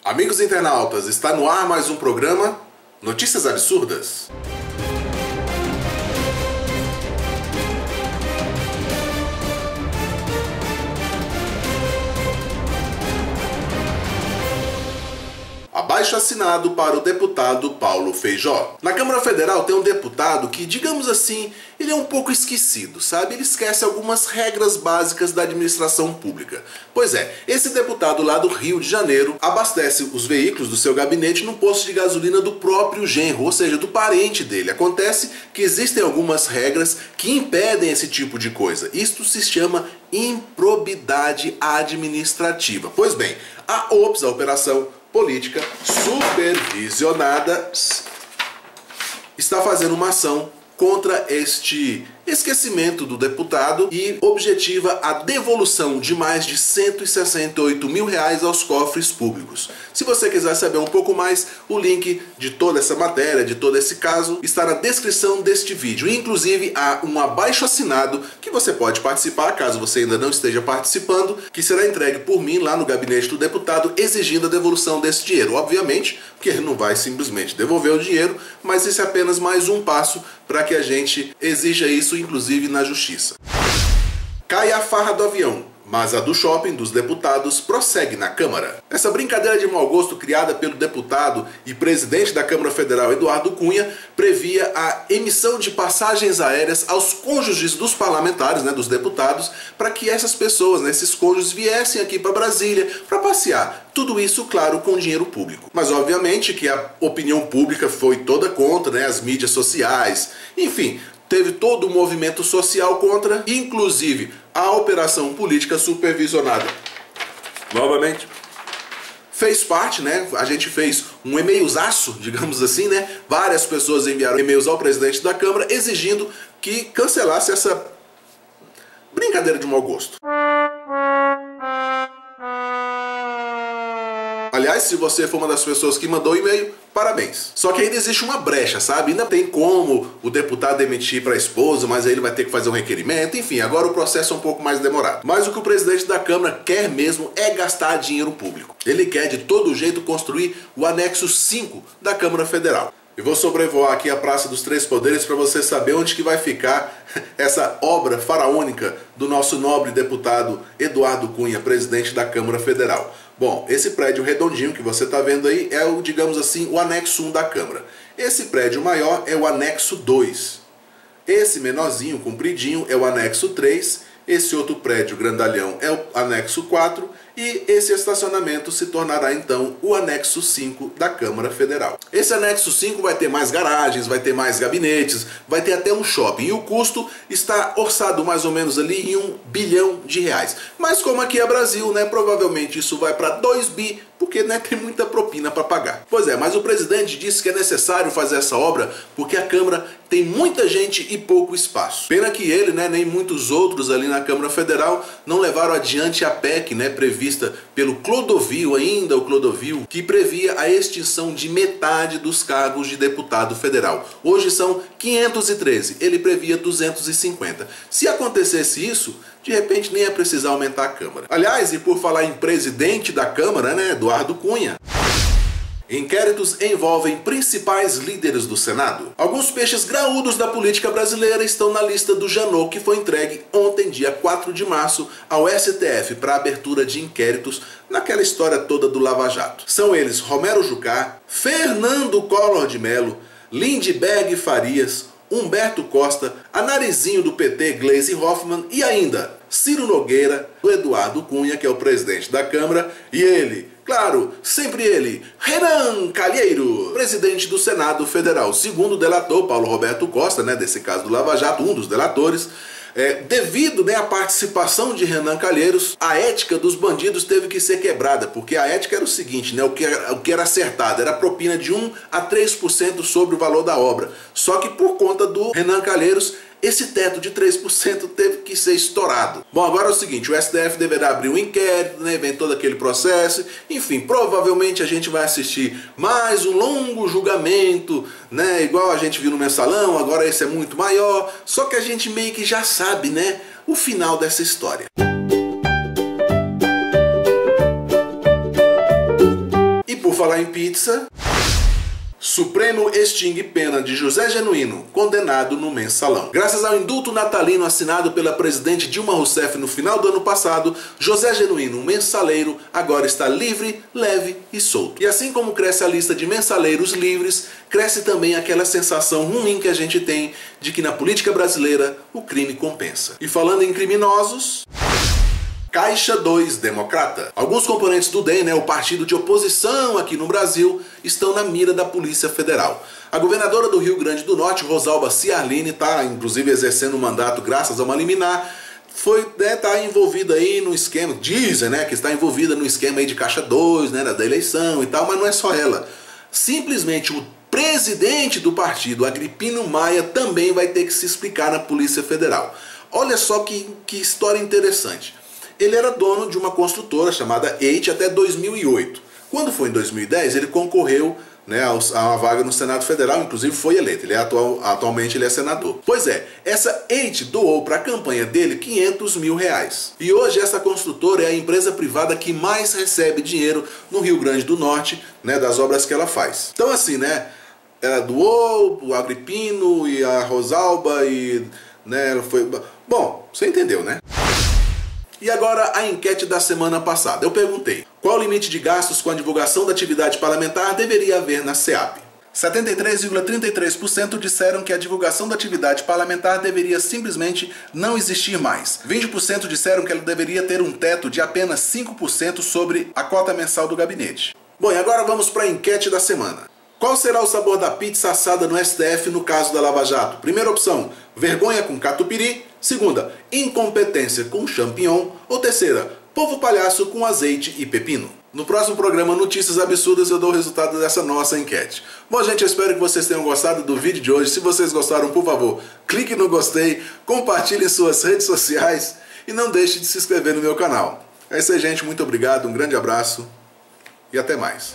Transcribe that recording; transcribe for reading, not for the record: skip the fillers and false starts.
Amigos internautas, está no ar mais um programa Notícias Absurdas. Abaixo-assinado para o deputado Paulo Feijó. Na Câmara Federal tem um deputado que, digamos assim, ele é um pouco esquecido, sabe? Ele esquece algumas regras básicas da administração pública. Pois é, esse deputado lá do Rio de Janeiro abastece os veículos do seu gabinete no posto de gasolina do próprio genro, ou seja, do parente dele. Acontece que existem algumas regras que impedem esse tipo de coisa. Isto se chama improbidade administrativa. Pois bem, a Operação Política Supervisionada está fazendo uma ação contra este esquecimento do deputado e objetiva a devolução de mais de R$168 mil aos cofres públicos. Se você quiser saber um pouco mais, o link de toda essa matéria, de todo esse caso, está na descrição deste vídeo. Inclusive há um abaixo-assinado que você pode participar, caso você ainda não esteja participando, que será entregue por mim lá no gabinete do deputado, exigindo a devolução desse dinheiro. Obviamente, porque ele não vai simplesmente devolver o dinheiro, mas esse é apenas mais um passo para que a gente exija isso, inclusive na justiça. Cai a farra do avião, mas a do shopping dos deputados prossegue na Câmara. Essa brincadeira de mau gosto criada pelo deputado e presidente da Câmara Federal, Eduardo Cunha, previa a emissão de passagens aéreas aos cônjuges dos parlamentares, dos deputados, para que essas pessoas, esses cônjuges, viessem aqui para Brasília para passear. Tudo isso, claro, com dinheiro público. Mas obviamente que a opinião pública foi toda contra, as mídias sociais, enfim, teve todo o movimento social contra, inclusive a Operação Política Supervisionada. Novamente, fez parte, a gente fez um e-mailzaço, digamos assim, várias pessoas enviaram e-mails ao presidente da Câmara exigindo que cancelasse essa brincadeira de mau gosto. Aliás, se você for uma das pessoas que mandou o e-mail, parabéns. Só que ainda existe uma brecha, sabe? Ainda tem como o deputado demitir para a esposa, mas aí ele vai ter que fazer um requerimento. Enfim, agora o processo é um pouco mais demorado. Mas o que o presidente da Câmara quer mesmo é gastar dinheiro público. Ele quer de todo jeito construir o anexo 5 da Câmara Federal. E vou sobrevoar aqui a Praça dos Três Poderes para você saber onde que vai ficar essa obra faraônica do nosso nobre deputado Eduardo Cunha, presidente da Câmara Federal. Bom, esse prédio redondinho que você está vendo aí é o, digamos assim, o anexo 1 da Câmara. Esse prédio maior é o anexo 2. Esse menorzinho, compridinho, é o anexo 3. Esse outro prédio grandalhão é o anexo 4. E esse estacionamento se tornará então o anexo 5 da Câmara Federal. Esse anexo 5 vai ter mais garagens, vai ter mais gabinetes, vai ter até um shopping. E o custo está orçado mais ou menos ali em R$1 bilhão. Mas como aqui é Brasil, provavelmente isso vai para 2 bi, porque tem muita propina para pagar. Pois é, mas o presidente disse que é necessário fazer essa obra porque a Câmara tem muita gente e pouco espaço. Pena que ele, nem muitos outros ali na Câmara Federal não levaram adiante a PEC, prevista pelo Clodovil, ainda o Clodovil, que previa a extinção de metade dos cargos de deputado federal. Hoje são 513, ele previa 250. Se acontecesse isso, de repente nem ia precisar aumentar a Câmara. Aliás, e por falar em presidente da Câmara, Eduardo Cunha, inquéritos envolvem principais líderes do Senado. Alguns peixes graúdos da política brasileira estão na lista do Janot, que foi entregue ontem, dia 4 de março, ao STF para abertura de inquéritos naquela história toda do Lava Jato. São eles Romero Jucá, Fernando Collor de Mello, Lindbergh Farias, Humberto Costa, a narizinho do PT, Gleisi Hoffmann, e ainda Ciro Nogueira, do Eduardo Cunha, que é o presidente da Câmara, e ele, claro, sempre ele, Renan Calheiro, presidente do Senado Federal. Segundo o delator Paulo Roberto Costa, desse caso do Lava Jato, um dos delatores, devido à participação de Renan Calheiros, a ética dos bandidos teve que ser quebrada, porque a ética era o seguinte, o que era acertado era a propina de 1 a 3% sobre o valor da obra. Só que por conta do Renan Calheiros, esse teto de 3% teve que ser estourado. Bom, agora é o seguinte, o STF deverá abrir um inquérito, vem todo aquele processo, enfim, provavelmente a gente vai assistir mais um longo julgamento, igual a gente viu no Mensalão, agora esse é muito maior, só que a gente meio que já sabe, o final dessa história. por falar em pizza, Supremo extingue pena de José Genuíno, condenado no Mensalão. Graças ao indulto natalino assinado pela presidente Dilma Rousseff no final do ano passado, José Genuíno, um mensaleiro, agora está livre, leve e solto. E assim como cresce a lista de mensaleiros livres, cresce também aquela sensação ruim que a gente tem de que na política brasileira o crime compensa. E falando em criminosos, Caixa 2 Democrata. Alguns componentes do DEM, o partido de oposição aqui no Brasil, estão na mira da Polícia Federal. A governadora do Rio Grande do Norte, Rosalba Ciarline, está inclusive exercendo o mandato graças a uma liminar, está envolvida aí no esquema, dizem que está envolvida no esquema aí de Caixa 2, da eleição e tal, mas não é só ela. Simplesmente o presidente do partido, Agripino Maia, também vai ter que se explicar na Polícia Federal. Olha só que história interessante. Ele era dono de uma construtora chamada EIT até 2008. Quando foi em 2010, ele concorreu a uma vaga no Senado Federal, inclusive foi eleito. Atualmente ele é senador. Pois é, essa EIT doou para a campanha dele R$500 mil. E hoje essa construtora é a empresa privada que mais recebe dinheiro no Rio Grande do Norte, das obras que ela faz. Então assim, ela doou o Agripino e a Rosalba e ela foi... Bom, você entendeu, E agora a enquete da semana passada. Eu perguntei, qual o limite de gastos com a divulgação da atividade parlamentar deveria haver na SEAP? 73,33% disseram que a divulgação da atividade parlamentar deveria simplesmente não existir mais. 20% disseram que ela deveria ter um teto de apenas 5% sobre a cota mensal do gabinete. Bom, e agora vamos para a enquete da semana. Qual será o sabor da pizza assada no STF no caso da Lava Jato? Primeira opção, vergonha com catupiry. Segunda, incompetência com champignon. Ou terceira, polvo palhaço com azeite e pepino. No próximo programa Notícias Absurdas eu dou o resultado dessa nossa enquete. Bom, gente, eu espero que vocês tenham gostado do vídeo de hoje. Se vocês gostaram, por favor, clique no gostei, compartilhe em suas redes sociais e não deixe de se inscrever no meu canal. É isso aí, gente. Muito obrigado, um grande abraço e até mais.